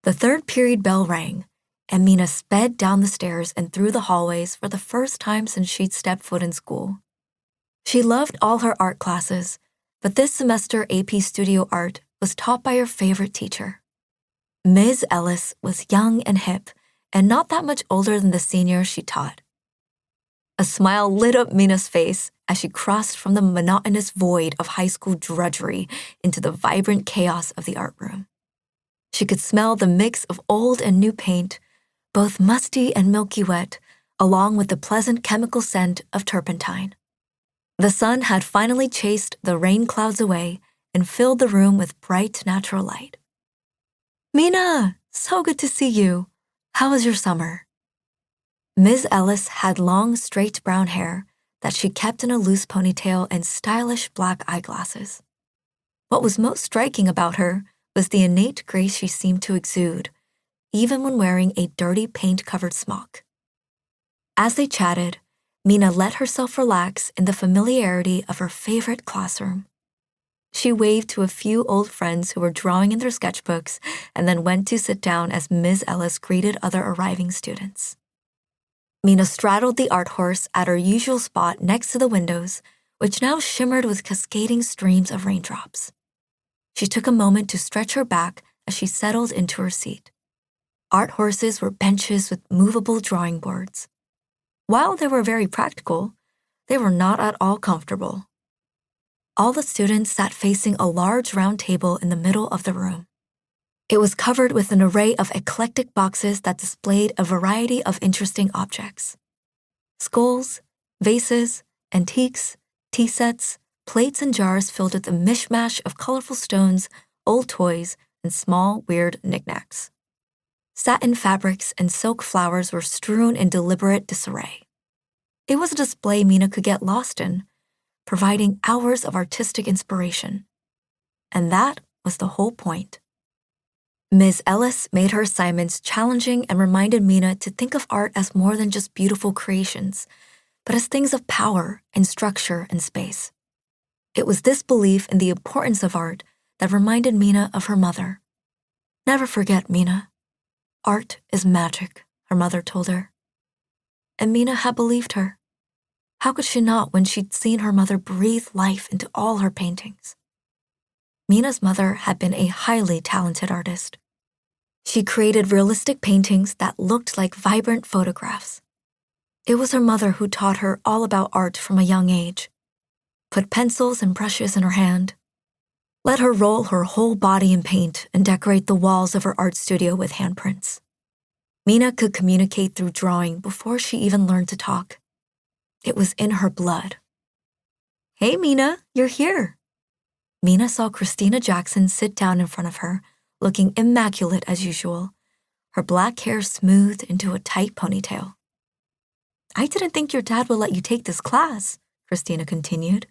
The third period bell rang, and Mina sped down the stairs and through the hallways for the first time since she'd stepped foot in school. She loved all her art classes, but this semester AP Studio Art was taught by her favorite teacher. Ms. Ellis was young and hip, and not that much older than the senior she taught. A smile lit up Mina's face as she crossed from the monotonous void of high school drudgery into the vibrant chaos of the art room. She could smell the mix of old and new paint, both musty and milky wet, along with the pleasant chemical scent of turpentine. The sun had finally chased the rain clouds away and filled the room with bright natural light. "Mina, so good to see you. How was your summer?" Ms. Ellis had long, straight brown hair that she kept in a loose ponytail and stylish black eyeglasses. What was most striking about her was the innate grace she seemed to exude, even when wearing a dirty paint-covered smock. As they chatted, Mina let herself relax in the familiarity of her favorite classroom. She waved to a few old friends who were drawing in their sketchbooks and then went to sit down as Ms. Ellis greeted other arriving students. Mina straddled the art horse at her usual spot next to the windows, which now shimmered with cascading streams of raindrops. She took a moment to stretch her back as she settled into her seat. Art horses were benches with movable drawing boards. While they were very practical, they were not at all comfortable. All the students sat facing a large round table in the middle of the room. It was covered with an array of eclectic boxes that displayed a variety of interesting objects. Skulls, vases, antiques, tea sets, plates and jars filled with a mishmash of colorful stones, old toys, and small, weird knickknacks. Satin fabrics and silk flowers were strewn in deliberate disarray. It was a display Mina could get lost in, providing hours of artistic inspiration. And that was the whole point. Ms. Ellis made her assignments challenging and reminded Mina to think of art as more than just beautiful creations, but as things of power and structure and space. It was this belief in the importance of art that reminded Mina of her mother. "Never forget, Mina. Art is magic," her mother told her. And Mina had believed her. How could she not when she'd seen her mother breathe life into all her paintings? Mina's mother had been a highly talented artist. She created realistic paintings that looked like vibrant photographs. It was her mother who taught her all about art from a young age, put pencils and brushes in her hand, let her roll her whole body in paint and decorate the walls of her art studio with handprints. Mina could communicate through drawing before she even learned to talk. It was in her blood. "Hey, Mina, you're here." Mina saw Christina Jackson sit down in front of her, looking immaculate as usual, her black hair smoothed into a tight ponytail. "I didn't think your dad would let you take this class," Christina continued.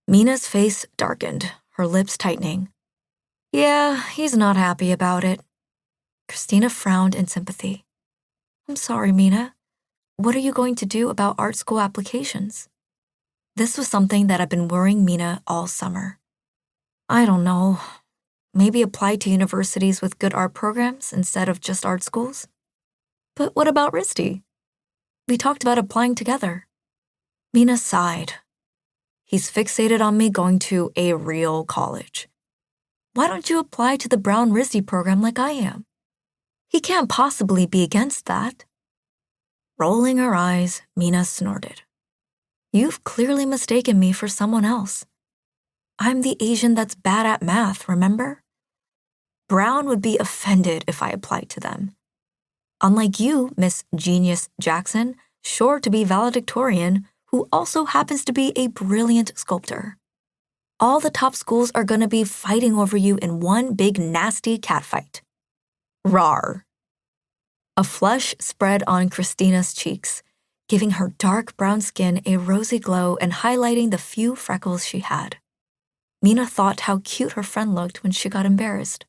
Mina's face darkened, her lips tightening. "Yeah, he's not happy about it." Christina frowned in sympathy. "I'm sorry, Mina. What are you going to do about art school applications?" This was something that had been worrying Mina all summer. "I don't know. Maybe apply to universities with good art programs instead of just art schools." "But what about RISD? We talked about applying together." Mina sighed. "He's fixated on me going to a real college. Why don't you apply to the Brown RISD program like I am? He can't possibly be against that." Rolling her eyes, Mina snorted. "You've clearly mistaken me for someone else. I'm the Asian that's bad at math, remember? Brown would be offended if I applied to them. Unlike you, Miss Genius Jackson, sure to be valedictorian, who also happens to be a brilliant sculptor. All the top schools are gonna be fighting over you in one big nasty catfight." Rawr. A flush spread on Christina's cheeks, giving her dark brown skin a rosy glow and highlighting the few freckles she had. Mina thought how cute her friend looked when she got embarrassed.